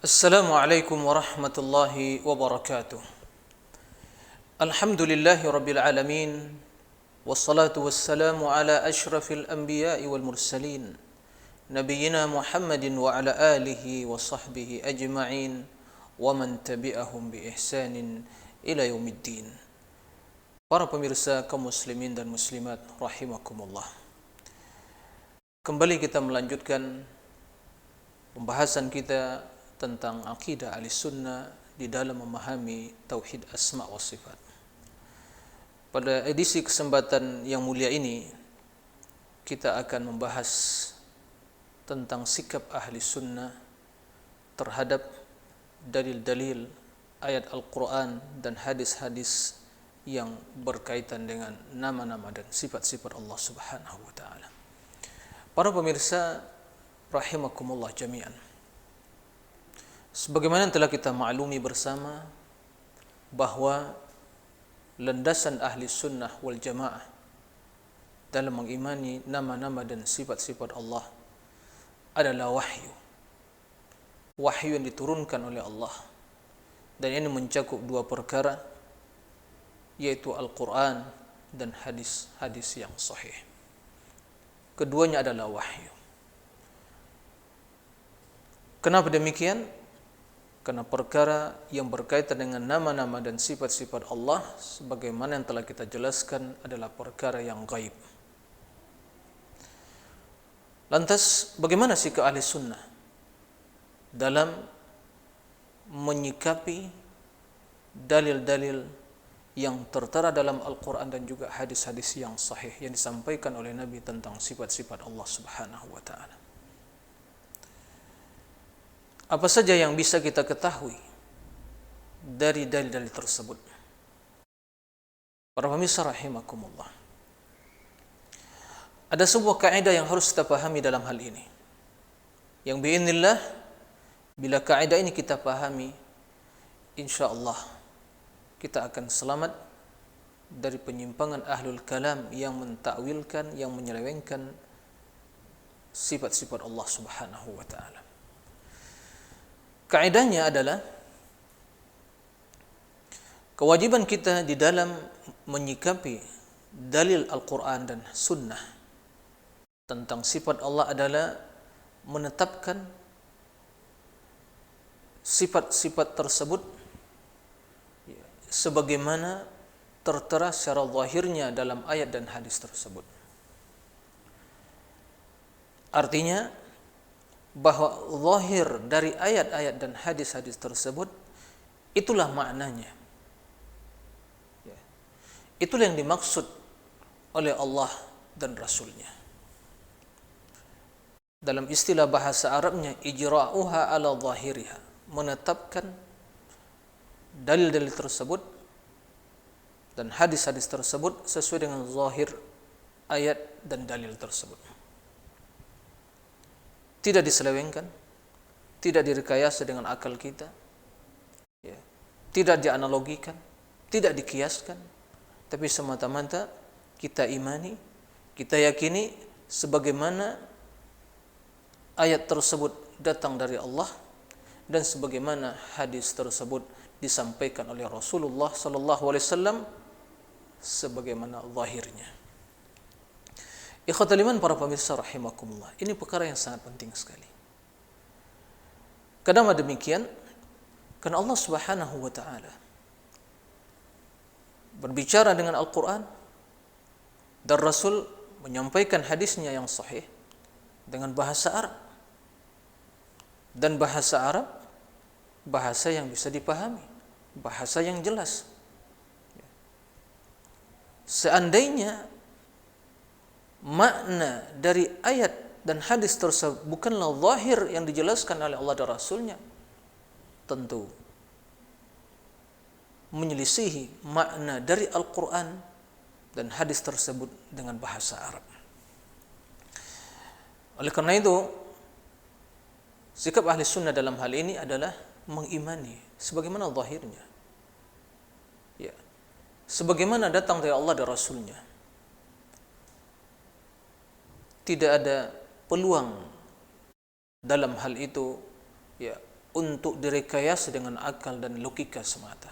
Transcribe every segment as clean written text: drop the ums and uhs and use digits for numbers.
Assalamualaikum warahmatullahi wabarakatuh. Alhamdulillahi rabbil alamin. Wassalatu wassalamu ala ashrafil anbiya'i wal mursalin, Nabiyyina Muhammadin wa ala alihi wa sahbihi ajma'in, wa man tabi'ahum bi ihsanin ila yaumiddin. Para pemirsa kaum muslimin dan muslimat rahimakumullah, kembali kita melanjutkan pembahasan kita tentang akidah Ahlussunnah di dalam memahami tauhid asma wa sifat. Pada edisi kesempatan yang mulia ini kita akan membahas tentang sikap Ahlussunnah terhadap dalil-dalil ayat Al-Quran dan hadis-hadis yang berkaitan dengan nama-nama dan sifat-sifat Allah Subhanahu wa taala. Para pemirsa rahimakumullah jami'an, sebagaimana telah kita maklumi bersama bahwa landasan ahli sunnah wal jamaah dalam mengimani nama-nama dan sifat-sifat Allah adalah wahyu. Wahyu yang diturunkan oleh Allah, dan ini mencakup dua perkara, yaitu Al-Quran dan hadis-hadis yang sahih. Keduanya adalah wahyu. Kenapa demikian? Karena perkara yang berkaitan dengan nama-nama dan sifat-sifat Allah, sebagaimana yang telah kita jelaskan, adalah perkara yang gaib. Lantas bagaimana sikap ahli sunnah dalam menyikapi dalil-dalil yang tertera dalam Al-Quran dan juga hadis-hadis yang sahih yang disampaikan oleh Nabi tentang sifat-sifat Allah Subhanahu wa ta'ala? Apa saja yang bisa kita ketahui dari dalil-dalil tersebut? Para pemirsa rahimakumullah, ada sebuah kaidah yang harus kita pahami dalam hal ini, yang biiznillah bila kaidah ini kita pahami, insyaallah kita akan selamat dari penyimpangan ahlul kalam yang mentakwilkan, yang menyelewengkan sifat-sifat Allah Subhanahu wa taala. Kaidahnya adalah kewajiban kita di dalam menyikapi dalil Al-Quran dan Sunnah tentang sifat Allah adalah menetapkan sifat-sifat tersebut sebagaimana tertera secara zahirnya dalam ayat dan hadis tersebut. Artinya bahwa zahir dari ayat-ayat dan hadis-hadis tersebut itulah maknanya. Itulah yang dimaksud oleh Allah dan Rasulnya. Dalam istilah bahasa Arabnya, ijra'uha ala zahiriha, menetapkan dalil-dalil tersebut dan hadis-hadis tersebut sesuai dengan zahir ayat dan dalil tersebut. Tidak diselewengkan, tidak direkayasa dengan akal kita, tidak dianalogikan, tidak dikiaskan, tapi semata-mata kita imani, kita yakini sebagaimana ayat tersebut datang dari Allah dan sebagaimana hadis tersebut disampaikan oleh Rasulullah sallallahu alaihi wasallam sebagaimana zahirnya. Ikhwatul iman, para pemirsa rahimakumullah, ini perkara yang sangat penting sekali. Kenapa demikian? Karena Allah Subhanahu wa taala berbicara dengan Al-Quran dan Rasul menyampaikan hadisnya yang sahih dengan bahasa Arab, dan bahasa Arab bahasa yang bisa dipahami, bahasa yang jelas. Seandainya makna dari ayat dan hadis tersebut bukanlah zahir yang dijelaskan oleh Allah dan Rasulnya, tentu menyelisihi makna dari Al-Quran dan hadis tersebut dengan bahasa Arab. Oleh karena itu, sikap ahli sunnah dalam hal ini adalah mengimani sebagaimana zahirnya, sebagaimana datang dari Allah dan Rasulnya. Tidak ada peluang dalam hal itu untuk direkayasa dengan akal dan logika semata.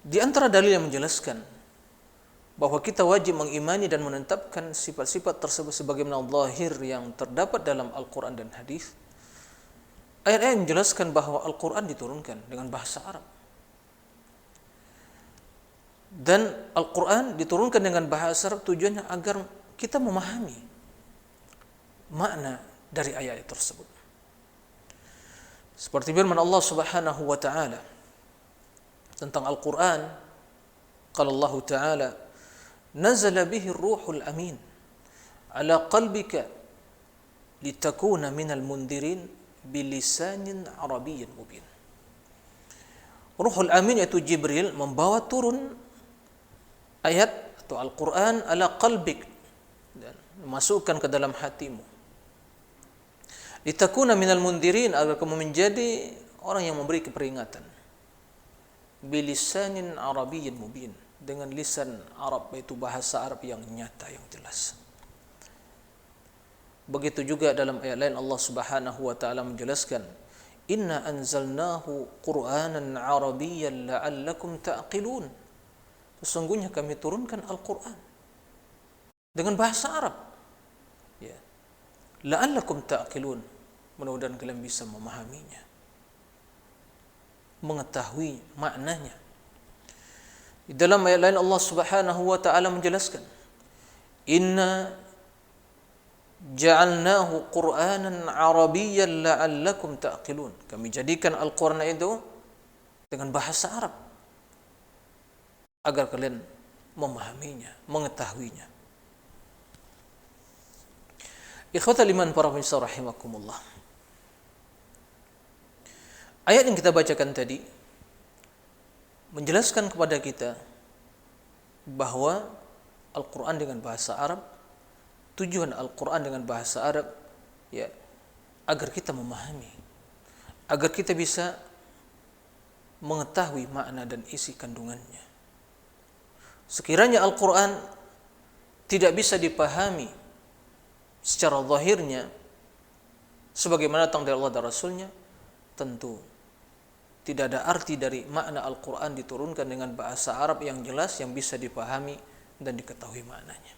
Di antara dalil yang menjelaskan bahwa kita wajib mengimani dan menetapkan sifat-sifat tersebut sebagaimana zahir yang terdapat dalam Al-Quran dan hadis, ayat-ayat menjelaskan bahwa Al-Quran diturunkan dengan bahasa Arab. Dan Al-Quran diturunkan dengan bahasa Arab tujuannya agar kita memahami makna dari ayat tersebut. Seperti firman Allah Subhanahu wa taala tentang Al-Quran, qala Allah taala, nazala bihi ar-ruhul amin ala qalbika litakuna minal mundirin bilisanin arabiyyin mubin. Ruhul amin yaitu Jibril membawa turun ayat atau Al-Quran ala qalbik, dan memasukkan ke dalam hatimu. Litakuna minal mundirin, agar kamu menjadi orang yang memberi peringatan. Bilisanin arabiyyin mubin, dengan lisan Arab, yaitu bahasa Arab yang nyata, yang jelas. Begitu juga dalam ayat lain Allah Subhanahu wa taala menjelaskan, inna anzalnahu qur'anan arabiyyan la'allakum ta'qilun. Sesungguhnya kami turunkan Al-Quran dengan bahasa Arab, ya, la'allakum ta'qilun, mudah-mudahan kalian bisa memahaminya, mengetahui maknanya. Di dalam ayat lain Allah Subhanahu wa taala menjelaskan, inna ja'alnahu qur'anan arabiyyan la'allakum ta'qilun. Kami jadikan Al-Quran itu dengan bahasa Arab agar kalian memahaminya, mengetahuinya. Ikhwatal iman para pemirsa rahimakumullah. Ayat yang kita bacakan tadi menjelaskan kepada kita bahwa Al-Quran dengan bahasa Arab, tujuan Al-Quran dengan bahasa Arab, ya, agar kita memahami, agar kita bisa mengetahui makna dan isi kandungannya. Sekiranya Al-Quran tidak bisa dipahami secara zahirnya sebagaimana datang dari Allah dan Rasulnya, tentu tidak ada arti dari makna Al-Quran diturunkan dengan bahasa Arab yang jelas, yang bisa dipahami dan diketahui maknanya.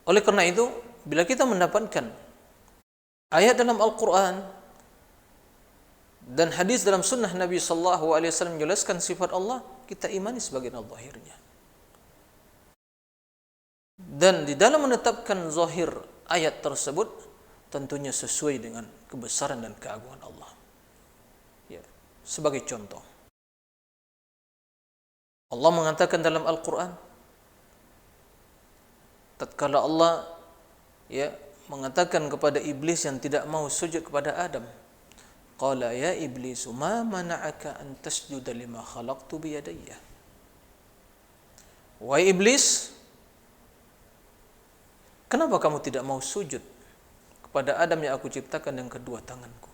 Oleh karena itu, bila kita mendapatkan ayat dalam Al-Quran dan hadis dalam sunnah Nabi SAW menjelaskan sifat Allah, kita imani sebagai zahirnya. Dan di dalam menetapkan zahir ayat tersebut, tentunya sesuai dengan kebesaran dan keagungan Allah. Ya, sebagai contoh, Allah mengatakan dalam Al-Quran, tatkala Allah, ya, mengatakan kepada iblis yang tidak mau sujud kepada Adam, qala ya iblisu ma mana'aka an tasjuda lima khalaqtu biyadayya. Wahai iblis, kenapa kamu tidak mau sujud kepada Adam yang aku ciptakan dengan kedua tanganku?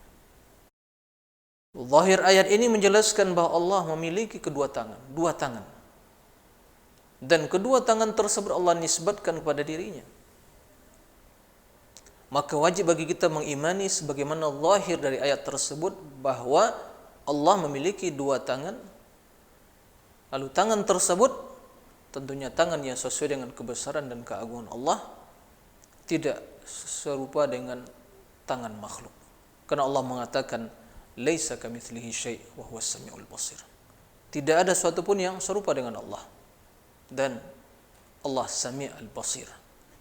Zahir ayat ini menjelaskan bahwa Allah memiliki kedua tangan, dua tangan. Dan kedua tangan tersebut Allah nisbatkan kepada dirinya. Maka wajib bagi kita mengimani sebagaimana zahir dari ayat tersebut bahwa Allah memiliki dua tangan. Lalu tangan tersebut tentunya tangan yang sesuai dengan kebesaran dan keagungan Allah, tidak serupa dengan tangan makhluk. Karena Allah mengatakan, laisa kamitslihi syai' wa huwas samiul basir. Tidak ada sesuatu pun yang serupa dengan Allah. Dan Allah Sami' al-Basir.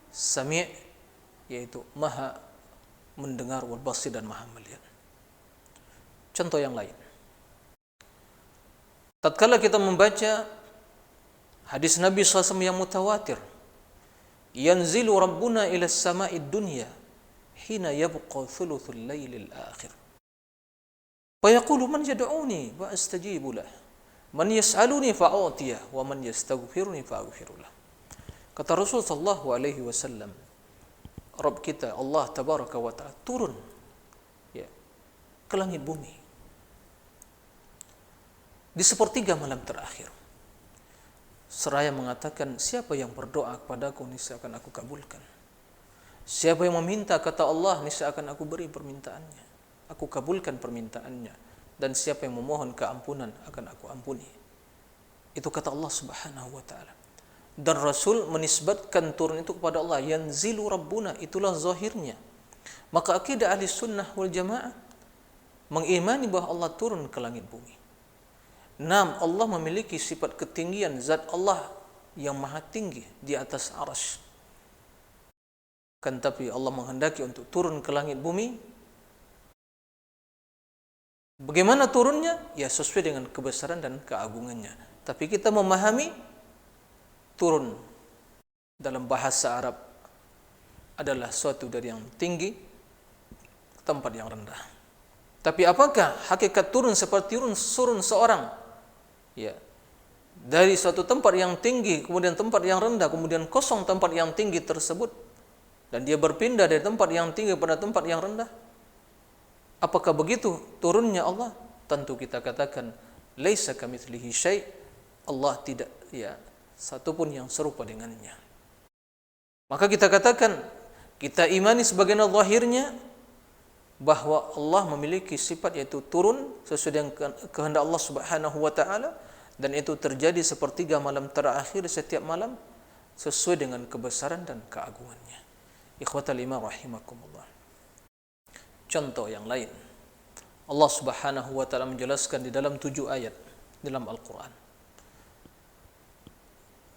Sami' yaitu maha mendengar, wal basir, dan maha melihat. Contoh yang lain, tatkala kita membaca hadis Nabi SAW yang mutawatir, yanzilu rabbuna ila as-sama'id dunya hina yabqa thuluthul laylil akhir fa yaqulu man yad'uni wa astajibu lah, man yas'aluni fa'utiyah, wa man yastaghfiruni fa'aghfirulah. Kata Rasul sallallahu alaihi wasallam, Rabb kita Allah tabaraka wa ta'ala turun, ya, ke langit bumi di sepertiga malam terakhir, seraya mengatakan, siapa yang berdoa kepadaku niscaya akan aku kabulkan. Siapa yang meminta kata Allah, niscaya akan aku beri permintaannya, aku kabulkan permintaannya, dan siapa yang memohon keampunan akan aku ampuni. Itu kata Allah Subhanahu wa taala. Dan Rasul menisbatkan turun itu kepada Allah, yanzilu rabbuna, itulah zahirnya. Maka akidah ahli sunnah wal jamaah mengimani bahwa Allah turun ke langit bumi. Naam, Allah memiliki sifat ketinggian, zat Allah yang maha tinggi di atas arsy. Kan tapi Allah menghendaki untuk turun ke langit bumi. Bagaimana turunnya? Ya sesuai dengan kebesaran dan keagungannya. Tapi kita memahami turun dalam bahasa Arab adalah suatu dari yang tinggi ke tempat yang rendah. Tapi apakah hakikat turun seperti turun seorang? Ya, dari suatu tempat yang tinggi, kemudian tempat yang rendah, kemudian kosong tempat yang tinggi tersebut, dan dia berpindah dari tempat yang tinggi pada tempat yang rendah. Apakah begitu turunnya Allah? Tentu kita katakan laisa kamitslihi syai'. Allah tidak satu pun yang serupa dengannya. Maka kita katakan, kita imani sebagian zahirnya bahwa Allah memiliki sifat yaitu turun sesuai dengan kehendak Allah Subhanahu wa taala, dan itu terjadi sepertiga malam terakhir setiap malam sesuai dengan kebesaran dan keagungannya. Ikhwatal iman rahimakumullah. Contoh yang lain, Allah Subhanahu wa taala menjelaskan di dalam 7 ayat dalam Al-Qur'an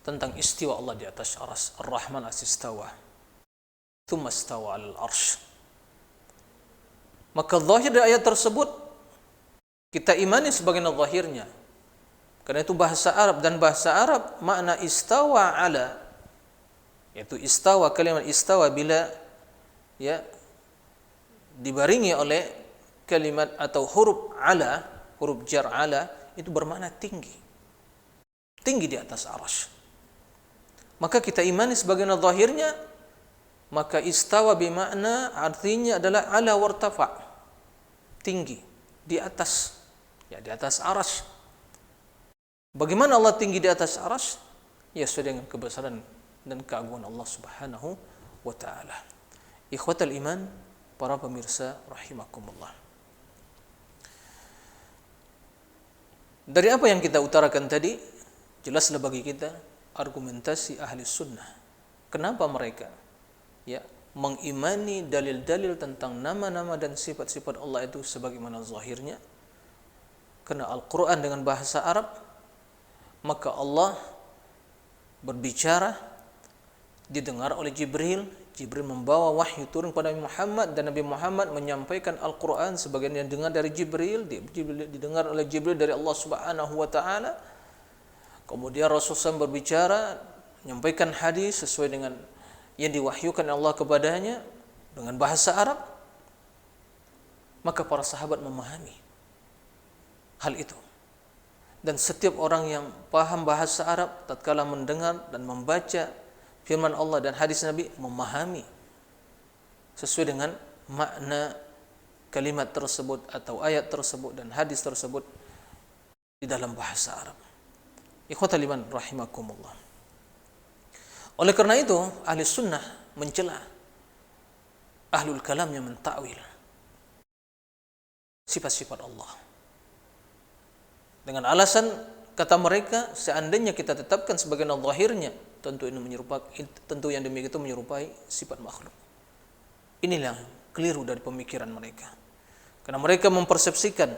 tentang istiwa Allah di atas arsy. Ar-Rahman as-istawa, tsumma istawa 'alal arsy. Maka zahir dari ayat tersebut kita imani sebagian zahirnya. Karena itu bahasa Arab, dan bahasa Arab makna istawa ala, yaitu istawa, kalimat istawa bila dibaringi oleh kalimat atau huruf ala, huruf jar ala, itu bermakna tinggi. Tinggi di atas arsy. Maka kita imani sebagian zahirnya, maka istawa bermakna artinya adalah ala wartafa, tinggi, di atas, di atas arsy. Bagaimana Allah tinggi di atas arsy? Ya sesuai dengan kebesaran dan keagungan Allah Subhanahu wa taala. Ikhwatal iman, para pemirsa rahimakumullah. Dari apa yang kita utarakan tadi, jelaslah bagi kita argumentasi ahli sunnah. Kenapa mereka mengimani dalil-dalil tentang nama-nama dan sifat-sifat Allah itu sebagaimana zahirnya? Karena Al-Quran dengan bahasa Arab, maka Allah berbicara, didengar oleh Jibril. Jibril membawa wahyu turun kepada Nabi Muhammad, dan Nabi Muhammad menyampaikan Al-Quran sebagian yang dengar dari Jibril, didengar oleh Jibril dari Allah Subhanahu wa taala. Kemudian Rasulullah SAW berbicara, menyampaikan hadis sesuai dengan yang diwahyukan Allah kepadanya dengan bahasa Arab. Maka para sahabat memahami hal itu. Dan setiap orang yang paham bahasa Arab tatkala mendengar dan membaca firman Allah dan hadis Nabi, memahami sesuai dengan makna kalimat tersebut atau ayat tersebut dan hadis tersebut di dalam bahasa Arab. Ikhwatal iman rahimakumullah. Oleh karena itu, ahli sunnah mencela ahlul kalam yang mentakwil sifat-sifat Allah dengan alasan, kata mereka, seandainya kita tetapkan sebagai zahirnya, tentu yang demikian itu menyerupai sifat makhluk. Inilah keliru dari pemikiran mereka. Karena mereka mempersepsikan,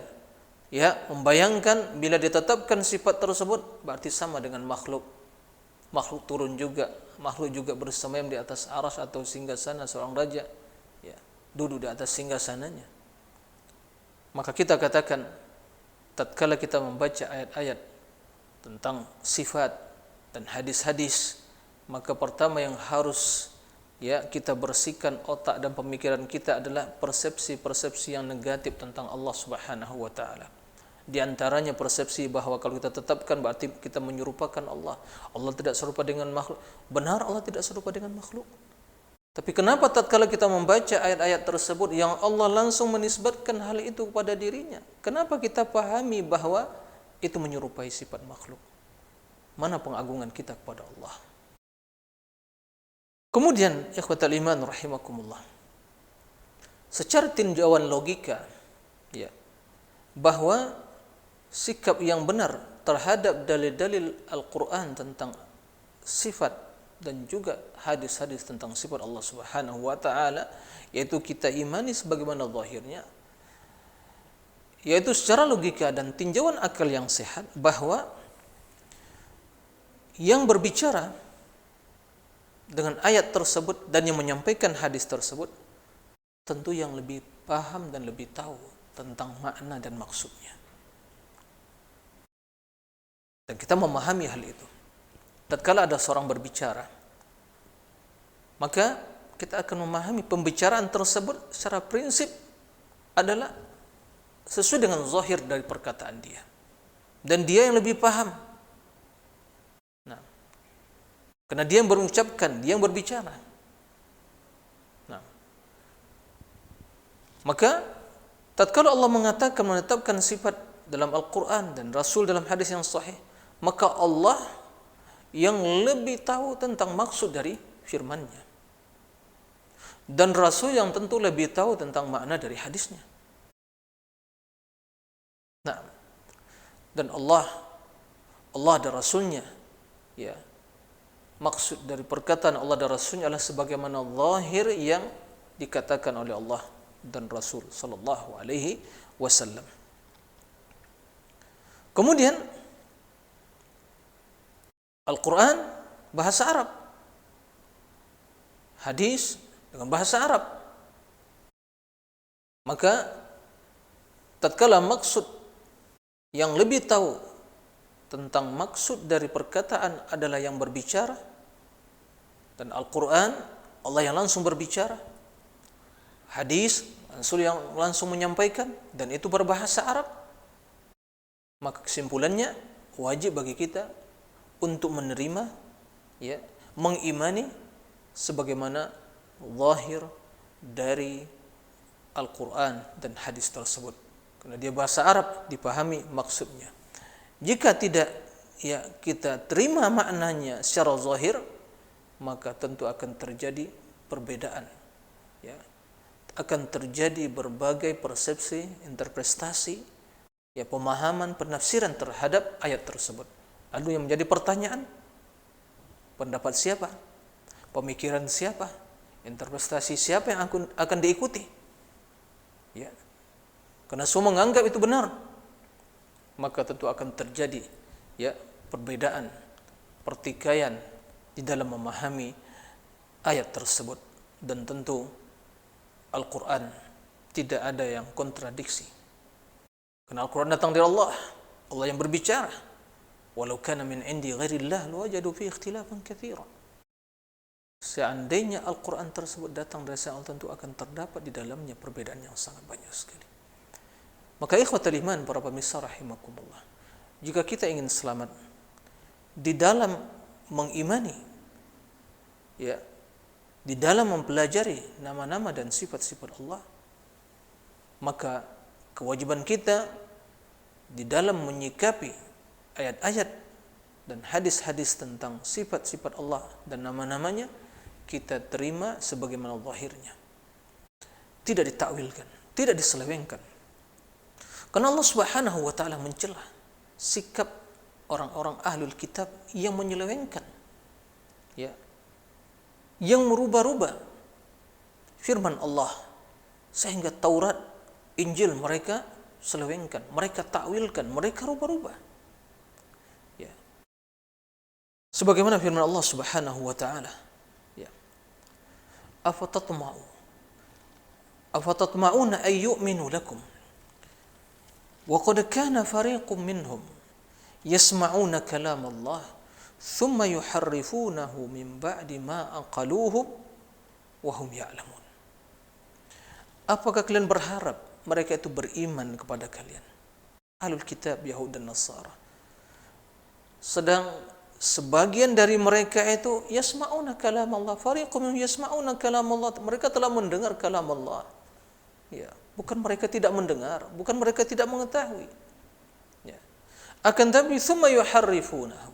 membayangkan bila ditetapkan sifat tersebut berarti sama dengan makhluk. Makhluk turun juga, makhluk juga bersemayam di atas arsy atau singgasana seorang raja, duduk di atas singgasananya. Maka kita katakan, tatkala kita membaca ayat-ayat tentang sifat dan hadis-hadis, maka pertama yang harus kita bersihkan otak dan pemikiran kita adalah persepsi-persepsi yang negatif tentang Allah Subhanahu wa taala. Di antaranya persepsi bahwa kalau kita tetapkan berarti kita menyerupakan Allah. Allah tidak serupa dengan makhluk. Benar, Allah tidak serupa dengan makhluk. Tapi kenapa tatkala kita membaca ayat-ayat tersebut yang Allah langsung menisbatkan hal itu kepada dirinya, kenapa kita pahami bahwa itu menyerupai sifat makhluk? Mana pengagungan kita kepada Allah? Kemudian ikhwatal iman rahimakumullah, secara tinjauan logika, ya, bahwa sikap yang benar terhadap dalil-dalil Al-Quran tentang sifat dan juga hadis-hadis tentang sifat Allah Subhanahu wa taala, yaitu kita imani sebagaimana zahirnya, yaitu secara logika dan tinjauan akal yang sehat, bahwa yang berbicara dengan ayat tersebut dan yang menyampaikan hadis tersebut tentu yang lebih paham dan lebih tahu tentang makna dan maksudnya. Dan kita memahami hal itu. Tatkala ada seorang berbicara, maka kita akan memahami pembicaraan tersebut secara prinsip adalah sesuai dengan zahir dari perkataan dia. Dan dia yang lebih paham. Nah, karena dia yang berucapkan, dia yang berbicara. Nah, maka tatkala Allah mengatakan, menetapkan sifat dalam Al-Quran dan Rasul dalam hadis yang sahih, maka Allah yang lebih tahu tentang maksud dari firman-Nya. Dan Rasul yang tentu lebih tahu tentang makna dari hadisnya. Nah, dan Allah dan Rasulnya, ya, maksud dari perkataan Allah dan Rasulnya adalah sebagaimana zahir yang dikatakan oleh Allah dan Rasul sallallahu alaihi wasallam. Kemudian Al-Quran bahasa Arab, hadis dengan bahasa Arab. Maka tatkala maksud yang lebih tahu tentang maksud dari perkataan adalah yang berbicara, dan Al-Quran Allah yang langsung berbicara, hadis Rasul yang langsung menyampaikan, dan itu berbahasa Arab, maka kesimpulannya wajib bagi kita untuk menerima, ya, mengimani sebagaimana zahir dari Al-Quran dan hadis tersebut, karena dia bahasa Arab, dipahami maksudnya. Jika tidak, ya, kita terima maknanya secara zahir, maka tentu akan terjadi perbedaan, ya, akan terjadi berbagai persepsi, interpretasi, ya, pemahaman, penafsiran terhadap ayat tersebut. Lalu yang menjadi pertanyaan, pendapat siapa? Pemikiran siapa? Interpretasi siapa yang akan diikuti? Ya. Karena semua menganggap itu benar, maka tentu akan terjadi, ya, perbedaan, pertikaian di dalam memahami ayat tersebut. Dan tentu Al-Quran tidak ada yang kontradiksi, karena Al-Quran datang dari Allah, Allah yang berbicara. Walau kana min indi ghairillah lawajadu fi ikhtilafan katsiran. Seandainya Al-Quran tersebut datang dari Allah, tentu akan terdapat di dalamnya perbedaan yang sangat banyak sekali. Maka ikhwatal iman, para pemirsa rahimakumullah, jika kita ingin selamat di dalam mengimani, ya, di dalam mempelajari nama-nama dan sifat-sifat Allah, maka kewajiban kita di dalam menyikapi ayat-ayat dan hadis-hadis tentang sifat-sifat Allah dan nama-namanya, kita terima sebagaimana zahirnya, tidak ditakwilkan, tidak diselewengkan. Karena Allah Subhanahu wa taala mencela sikap orang-orang ahlul kitab yang menyelewengkan, ya, yang merubah-rubah firman Allah, sehingga Taurat, Injil mereka selewengkan, mereka takwilkan, mereka rubah-rubah. Sebagaimana firman Allah Subhanahu wa taala, ya, afatatma'una ay yu'minu lakum wa qad kana fariqun minhum yasma'una kalam Allah thumma yuharrifunahu min ba'di ma aqaluhu wa hum ya'lamun. Apakah kalian berharap mereka itu beriman kepada kalian, ahlul kitab Yahud dan Nasara, sedang sebagian dari mereka itu yasma'una kalam Allah, fariqum yasma'una kalam Allah, mereka telah mendengar kalam Allah. Ya, bukan mereka tidak mendengar, bukan mereka tidak mengetahui. Ya. Akan tapi thumma yuharrifunahu,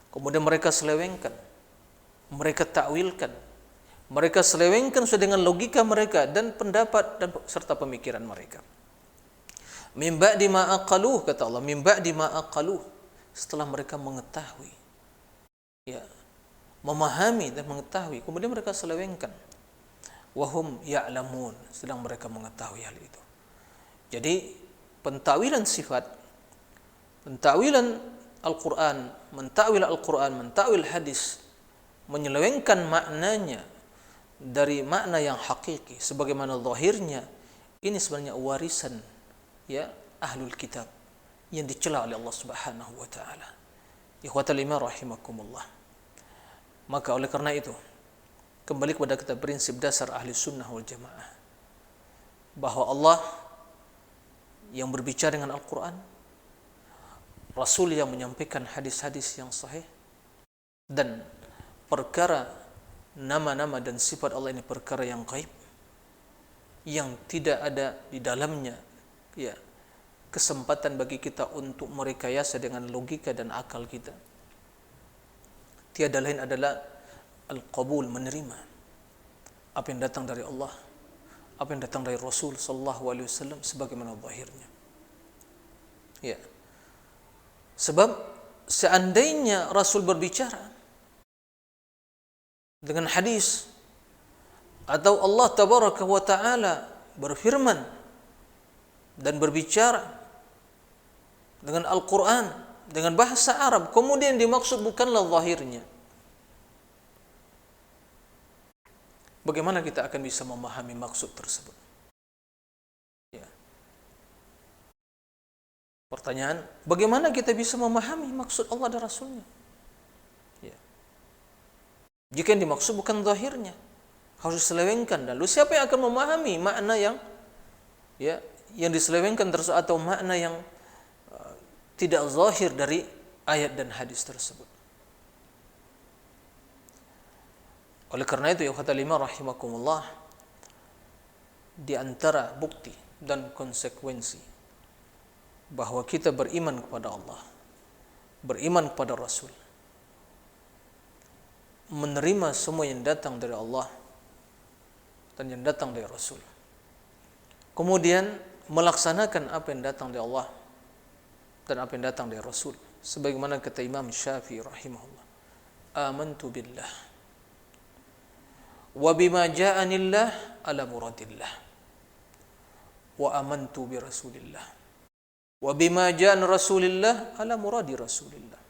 kemudian mereka selewengkan, mereka takwilkan Mereka selewengkan sesuai dengan logika mereka dan pendapat dan serta pemikiran mereka. Min ba'di ma aqaluh, kata Allah, min ba'di ma aqaluh, setelah mereka mengetahui, ya, memahami dan mengetahui, kemudian mereka selewengkan. Wahum ya'lamun, sedang mereka mengetahui hal itu. Jadi pentakwilan sifat, pentakwilan Al-Quran, mentakwil Al-Quran, mentakwil hadis, menyelewengkan maknanya dari makna yang hakiki sebagaimana zahirnya, ini sebenarnya warisan, ya, ahlul kitab yang dicela oleh Allah Subhanahu wa taala. Ikhwatal iman rahimakumullah. Maka oleh karena itu, kembali kepada kita prinsip dasar ahli sunnah wal jamaah, bahwa Allah yang berbicara dengan Al-Quran, Rasul yang menyampaikan hadis-hadis yang sahih, dan perkara nama-nama dan sifat Allah ini perkara yang gaib, yang tidak ada di dalamnya, ya, kesempatan bagi kita untuk merekayasa dengan logika dan akal kita. Tiada lain adalah al-qabul, menerima apa yang datang dari Allah, apa yang datang dari Rasul sallallahu alaihi wasallam sebagaimana zahirnya. Ya. Sebab seandainya Rasul berbicara dengan hadis, atau Allah tabaraka wa taala berfirman dan berbicara dengan Al-Quran, dengan bahasa Arab, kemudian dimaksud bukanlah zahirnya, bagaimana kita akan bisa memahami maksud tersebut? Ya. Pertanyaan, bagaimana kita bisa memahami maksud Allah dan Rasulnya? Ya. Jika yang dimaksud bukan zahirnya, harus diselewengkan. Lalu siapa yang akan memahami makna yang, ya, yang diselewengkan tersebut, atau makna yang tidak zahir dari ayat dan hadis tersebut? Oleh karena itu, ya khawatir rahimakumullah, di antara bukti dan konsekuensi bahwa kita beriman kepada Allah, beriman kepada Rasul, menerima semua yang datang dari Allah dan yang datang dari Rasul, kemudian melaksanakan apa yang datang dari Allah dan apa yang datang dari Rasul, sebagaimana kata Imam Syafi'i rahimahullah, amantu billah wa bima ja'anillah ala muradillah wa amantu bi Rasulillah wa bima ja'an Rasulillah ala muradi Rasulillah.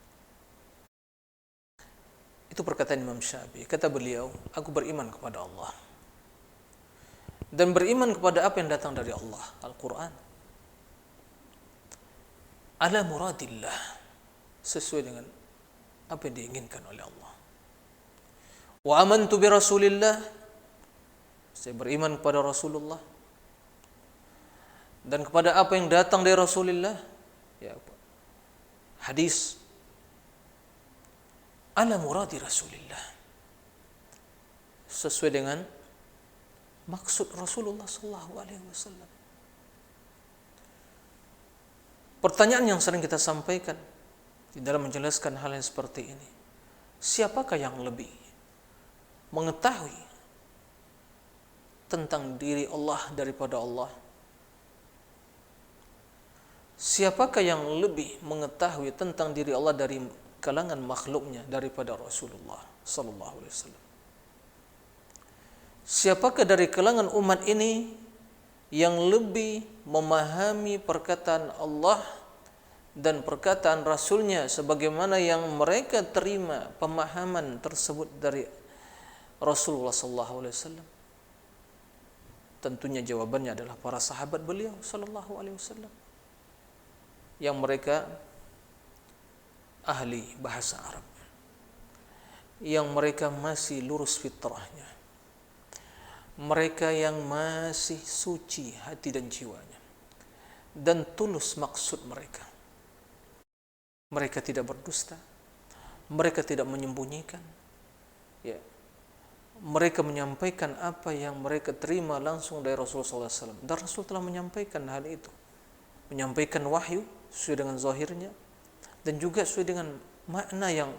Itu perkataan Imam Syafi'i. Kata beliau, aku beriman kepada Allah dan beriman kepada apa yang datang dari Allah, Al-Quran, ala muradillah, sesuai dengan apa yang diinginkan oleh Allah. Wa amantu bi Rasulillah, saya beriman kepada Rasulullah dan kepada apa yang datang dari Rasulullah, ya, hadis, ala muradi Rasulillah, sesuai dengan maksud Rasulullah sallallahu alaihi wasallam. Pertanyaan yang sering kita sampaikan di dalam menjelaskan hal yang seperti ini, siapakah yang lebih mengetahui tentang diri Allah daripada Allah? Siapakah yang lebih mengetahui tentang diri Allah dari kalangan makhluknya daripada Rasulullah sallallahu alaihi wasallam? Siapakah dari kalangan umat ini yang lebih memahami perkataan Allah dan perkataan Rasulnya sebagaimana yang mereka terima pemahaman tersebut dari Rasulullah sallallahu alaihi wasallam? Tentunya jawabannya adalah para sahabat beliau sallallahu alaihi wasallam, yang mereka ahli bahasa Arab, yang mereka masih lurus fitrahnya, mereka yang masih suci hati dan jiwanya, dan tulus maksud mereka. Mereka tidak berdusta, mereka tidak menyembunyikan, ya. Mereka menyampaikan apa yang mereka terima langsung dari Rasulullah SAW, dan Rasul telah menyampaikan hal itu, menyampaikan wahyu sesuai dengan zahirnya dan juga sesuai dengan makna yang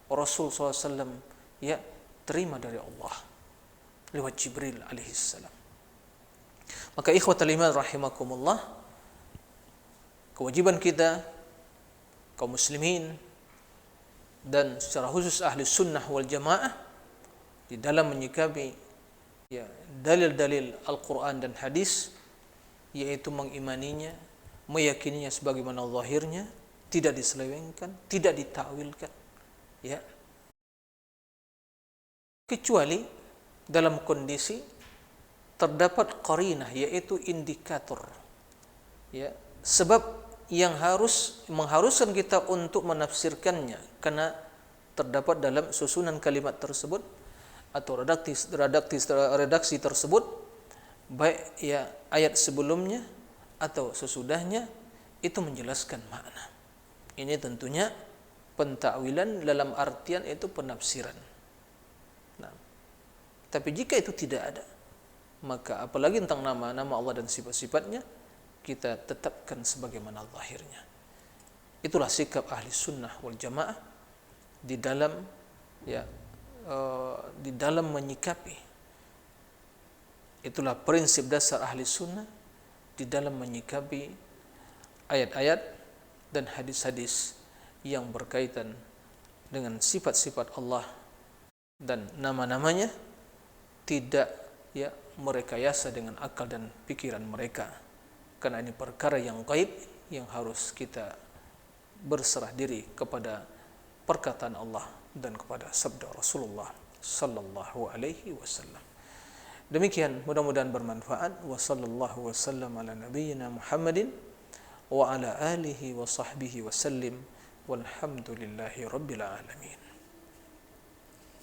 Rasul SAW, ya, terima dari Allah. lewat Jibril alaihi salam. Maka ikhwatal iman rahimakumullah, kewajiban kita kaum muslimin dan secara khusus ahli sunnah wal jamaah di dalam menyikapi dalil-dalil Al-Quran dan hadis, yaitu mengimaninya, meyakininya sebagaimana zahirnya, tidak diselewengkan, tidak ditakwilkan, kecuali dalam kondisi terdapat qarinah, yaitu indikator, sebab yang mengharuskan kita untuk menafsirkannya, karena terdapat dalam susunan kalimat tersebut atau redaksi tersebut, baik ayat sebelumnya atau sesudahnya, itu menjelaskan makna. Ini tentunya pentakwilan dalam artian itu penafsiran. Nah, tapi jika itu tidak ada, maka apalagi tentang nama-nama Allah dan sifat-sifatnya, kita tetapkan sebagaimana zahirnya. Itulah sikap ahli sunnah wal jamaah di dalam menyikapi. Itulah prinsip dasar ahli sunnah di dalam menyikapi ayat-ayat dan hadis-hadis yang berkaitan dengan sifat-sifat Allah dan nama-namanya, tidak merekayasa dengan akal dan pikiran mereka, karena ini perkara yang gaib yang harus kita berserah diri kepada perkataan Allah dan kepada sabda Rasulullah sallallahu alaihi wasallam. Demikian, mudah-mudahan bermanfaat. Wa sallallahu wasallam ala nabiyyina Muhammadin wa ala alihi wa sahbihi wasallim, walhamdulillahi rabbil alamin.